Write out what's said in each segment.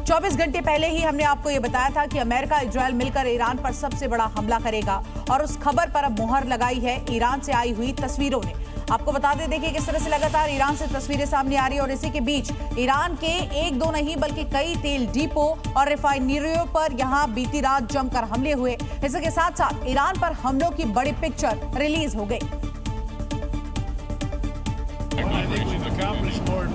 24 घंटे पहले ही हमने आपको ये बताया था कि अमेरिका इजराइल मिलकर ईरान पर सबसे बड़ा हमला करेगा और उस खबर पर अब मुहर लगाई है ईरान से आई हुई तस्वीरों ने। आपको बता दें, देखिए किस तरह से लगातार ईरान से तस्वीरें सामने आ रही है और इसी के बीच ईरान के एक दो नहीं बल्कि कई तेल डिपो और रिफाइनरियों पर यहां बीती रात जमकर हमले हुए। इसके साथ साथ ईरान पर हमलों की बड़ी पिक्चर रिलीज हो गई,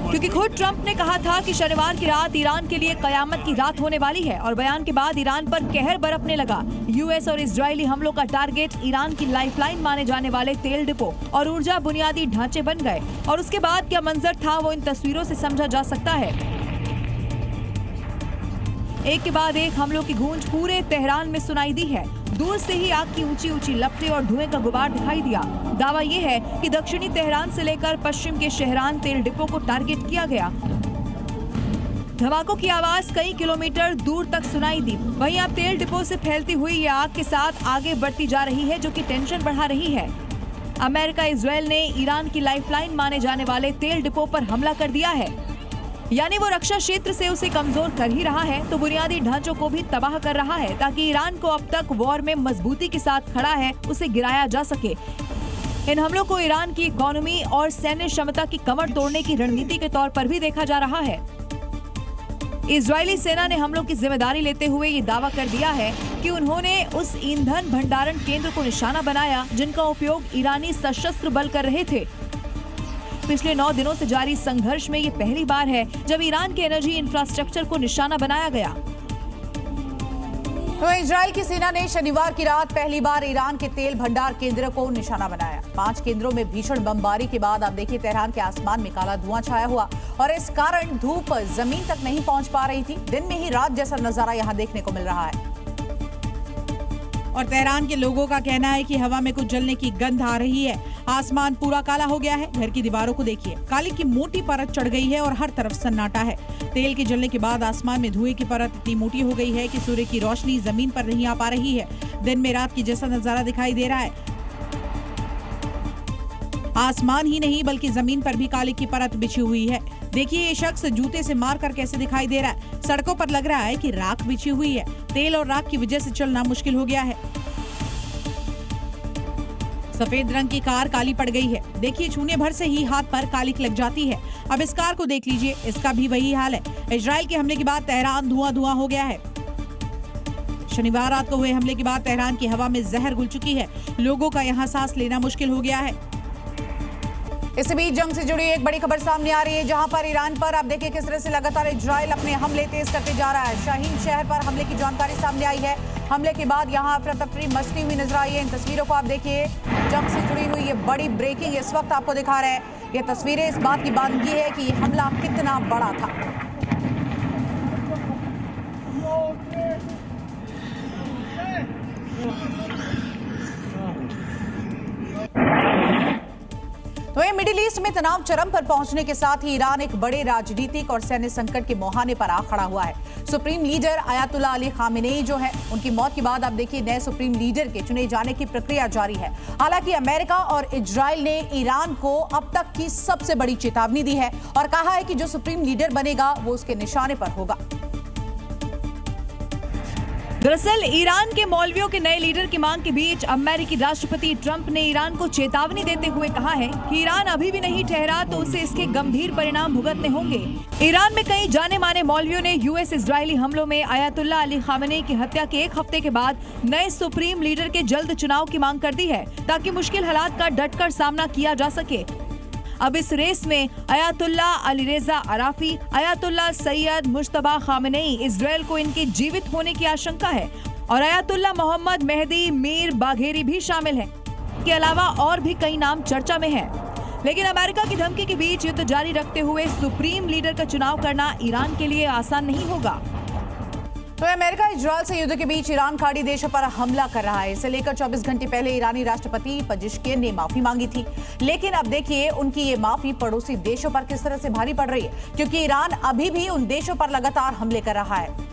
क्योंकि खुद ट्रंप ने कहा था कि शनिवार की रात ईरान के लिए कयामत की रात होने वाली है और बयान के बाद ईरान पर कहर बरपने लगा। यूएस और इजरायली हमलों का टारगेट ईरान की लाइफलाइन माने जाने वाले तेल डिपो और ऊर्जा बुनियादी ढांचे बन गए और उसके बाद क्या मंजर था वो इन तस्वीरों से समझा जा सकता है। एक के बाद एक हमलों की गूंज पूरे तेहरान में सुनाई दी है। दूर से ही आग की ऊंची ऊंची लपटें और धुएं का गुबार दिखाई दिया। दावा यह है कि दक्षिणी तेहरान से लेकर पश्चिम के शहरान तेल डिपो को टारगेट किया गया। धमाकों की आवाज कई किलोमीटर दूर तक सुनाई दी। वहीं अब तेल डिपो से फैलती हुई ये आग के साथ आगे बढ़ती जा रही है, जो कि टेंशन बढ़ा रही है। अमेरिका इजराइल ने ईरान की लाइफलाइन माने जाने वाले तेल डिपो पर हमला कर दिया है, यानी वो रक्षा क्षेत्र से उसे कमजोर कर ही रहा है तो बुनियादी ढांचों को भी तबाह कर रहा है, ताकि ईरान को अब तक वॉर में मजबूती के साथ खड़ा है उसे गिराया जा सके। इन हमलों को ईरान की इकोनॉमी और सैन्य क्षमता की कमर तोड़ने की रणनीति के तौर पर भी देखा जा रहा है। इजरायली सेना ने हमलों की जिम्मेदारी लेते हुए ये दावा कर दिया है कि उन्होंने उस ईंधन भंडारण केंद्र को निशाना बनाया जिनका उपयोग ईरानी सशस्त्र बल कर रहे थे। पिछले 9 दिनों से जारी संघर्ष में ये पहली बार है जब ईरान के एनर्जी इंफ्रास्ट्रक्चर को निशाना बनाया गया। तो इजराइल की सेना ने शनिवार की रात पहली बार ईरान के तेल भंडार केंद्र को निशाना बनाया। 5 केंद्रों में भीषण बमबारी के बाद आप देखिए तेहरान के आसमान में काला धुआं छाया हुआ और इस कारण धूप जमीन तक नहीं पहुंच पा रही थी। दिन में ही रात जैसा नजारा यहां देखने को मिल रहा है और तेहरान के लोगों का कहना है कि हवा में कुछ जलने की गंध आ रही है। आसमान पूरा काला हो गया है। घर की दीवारों को देखिए, काली की मोटी परत चढ़ गई है और हर तरफ सन्नाटा है। तेल के जलने के बाद आसमान में धुएं की परत इतनी मोटी हो गई है कि सूर्य की रोशनी जमीन पर नहीं आ पा रही है। दिन में रात की जैसा नजारा दिखाई दे रहा है। आसमान ही नहीं बल्कि जमीन पर भी काले की परत बिछी हुई है। देखिए ये शख्स जूते से मारकर कैसे दिखाई दे रहा है। सड़कों पर लग रहा है कि राख बिछी हुई है। तेल और राख की वजह से चलना मुश्किल हो गया है। सफेद रंग की कार काली पड़ गई है। देखिए छूने भर से ही हाथ पर कालिक लग जाती है। अब इस कार को देख लीजिए, इसका भी वही हाल है। इजराइल के हमले के बाद तेहरान धुआं हो गया है। शनिवार रात को हुए हमले के बाद तेहरान की हवा में जहर घुल चुकी है। लोगों का यहाँ सांस लेना मुश्किल हो गया है। इसी बीच जंग से जुड़ी एक बड़ी खबर सामने आ रही है, जहां पर ईरान पर आप देखिए किस तरह से लगातार इजराइल अपने हमले तेज करते जा रहा है। शाहीन शहर पर हमले की जानकारी सामने आई है। हमले के बाद यहां अफरा तफरी मचती हुई नजर आई है। इन तस्वीरों को आप देखिए, जंग से जुड़ी हुई ये बड़ी ब्रेकिंग इस वक्त आपको दिखा रहे हैं। ये तस्वीरें इस बात की बानगी है कि ये हमला कितना बड़ा था। तो ये मिडिल ईस्ट में तनाव चरम पर पहुंचने के साथ ही ईरान एक बड़े राजनीतिक और सैन्य संकट के मुहाने पर आ खड़ा हुआ है। Supreme leader Ayatollah Ali Khamenei जो है, उनकी मौत के बाद आप देखिए नए सुप्रीम लीडर के चुने जाने की प्रक्रिया जारी है। हालांकि अमेरिका और इजराइल ने ईरान को अब तक की सबसे बड़ी चेतावनी दी है और कहा है कि जो सुप्रीम लीडर बनेगा वो उसके निशाने पर होगा। दरअसल ईरान के मौलवियों के नए लीडर की मांग के बीच अमेरिकी राष्ट्रपति ट्रंप ने ईरान को चेतावनी देते हुए कहा है कि ईरान अभी भी नहीं ठहरा तो उसे इसके गंभीर परिणाम भुगतने होंगे। ईरान में कई जाने माने मौलवियों ने यूएस इजरायली हमलों में अयातुल्ला अली खामेनेई की हत्या के 1 हफ्ते के बाद नए सुप्रीम लीडर के जल्द चुनाव की मांग कर दी है, ताकि मुश्किल हालात का डटकर सामना किया जा सके। अब इस रेस में Ayatollah Ali Reza Arafi, Ayatollah Sayyid Mojtaba Khamenei Israel को इनके जीवित होने की आशंका है और Ayatollah Mohammad Mehdi Mir Bagheri भी शामिल हैं। के अलावा और भी कई नाम चर्चा में हैं। लेकिन अमेरिका की धमकी के बीच युद्ध जारी रखते हुए सुप्रीम लीडर का चुनाव करना ईरान के लिए आसान नहीं होगा। तो अमेरिका इजराइल से युद्ध के बीच ईरान खाड़ी देशों पर हमला कर रहा है। इसे लेकर 24 घंटे पहले ईरानी राष्ट्रपति पजेश्कियन ने माफी मांगी थी, लेकिन अब देखिए उनकी ये माफी पड़ोसी देशों पर किस तरह से भारी पड़ रही है, क्योंकि ईरान अभी भी उन देशों पर लगातार हमले कर रहा है।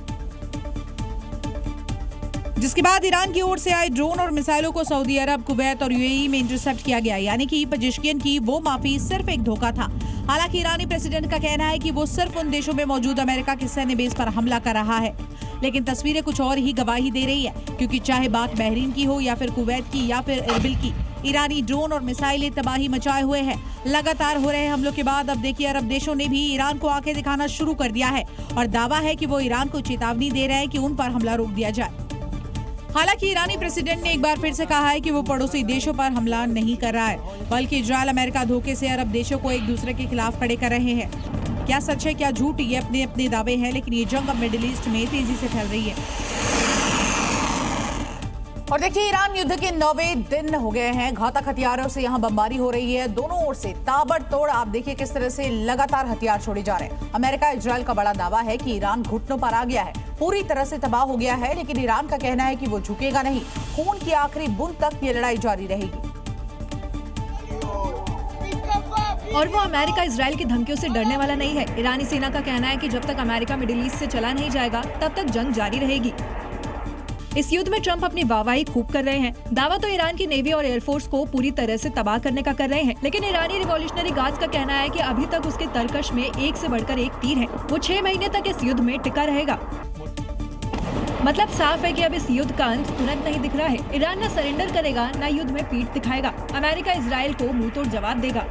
जिसके बाद ईरान की ओर से आए ड्रोन और मिसाइलों को सऊदी अरब, कुवैत और यूएई में इंटरसेप्ट किया गया। यानी कि पजेश्कियन की वो माफी सिर्फ एक धोखा था। हालांकि ईरानी प्रेसिडेंट का कहना है कि वो सिर्फ उन देशों में मौजूद अमेरिका के सैन्य बेस पर हमला कर रहा है, लेकिन तस्वीरें कुछ और ही गवाही दे रही है, क्योंकि चाहे बात बहरीन की हो या फिर कुवैत की या फिर इरबिल की, ईरानी ड्रोन और मिसाइलें तबाही मचाए हुए हैं। लगातार हो रहे हमलों के बाद अब देखिए अरब देशों ने भी ईरान को आंखें दिखाना शुरू कर दिया है और दावा है कि वो ईरान को चेतावनी दे रहे हैं कि उन पर हमला रोक दिया जाए। हालांकि ईरानी प्रेसिडेंट ने एक बार फिर से कहा है कि वो पड़ोसी देशों पर हमला नहीं कर रहा है, बल्कि इजरायल अमेरिका धोखे से अरब देशों को एक दूसरे के खिलाफ खड़े कर रहे हैं। क्या सच है क्या झूठ, ये अपने अपने दावे हैं, लेकिन ये जंग अब मिडिल ईस्ट में तेजी से फैल रही है। और देखिए ईरान युद्ध के 9वें दिन हो गए हैं, घातक हथियारों से यहां बमबारी हो रही है, दोनों ओर से ताबड़तोड़। आप देखिए किस तरह से लगातार हथियार छोड़े जा रहे हैं। अमेरिका इजरायल का बड़ा दावा है कि ईरान घुटनों पर आ गया है, पूरी तरह से तबाह हो गया है, लेकिन ईरान का कहना है कि वो झुकेगा नहीं, खून की आखिरी बूंद तक ये लड़ाई जारी रहेगी। और वो अमेरिका इजरायल की धमकियों से डरने वाला नहीं है। ईरानी सेना का कहना है कि जब तक अमेरिका मिडिल ईस्ट से चला नहीं जाएगा तब तक जंग जारी रहेगी। इस युद्ध में ट्रंप अपनी वाहवाही खूब कर रहे हैं। दावा तो ईरान की नेवी और एयरफोर्स को पूरी तरह से तबाह करने का कर रहे हैं, लेकिन ईरानी रिवॉल्यूशनरी गार्ड्स का कहना है कि अभी तक उसके तरकश में एक से बढ़कर एक तीर है। वो 6 महीने तक इस युद्ध में टिका रहेगा। मतलब साफ है कि अब इस युद्ध का अंत तुरंत नहीं दिख रहा है। ईरान न सरेंडर करेगा, न युद्ध में पीठ दिखाएगा। अमेरिका इजरायल को मुंहतोड़ जवाब देगा।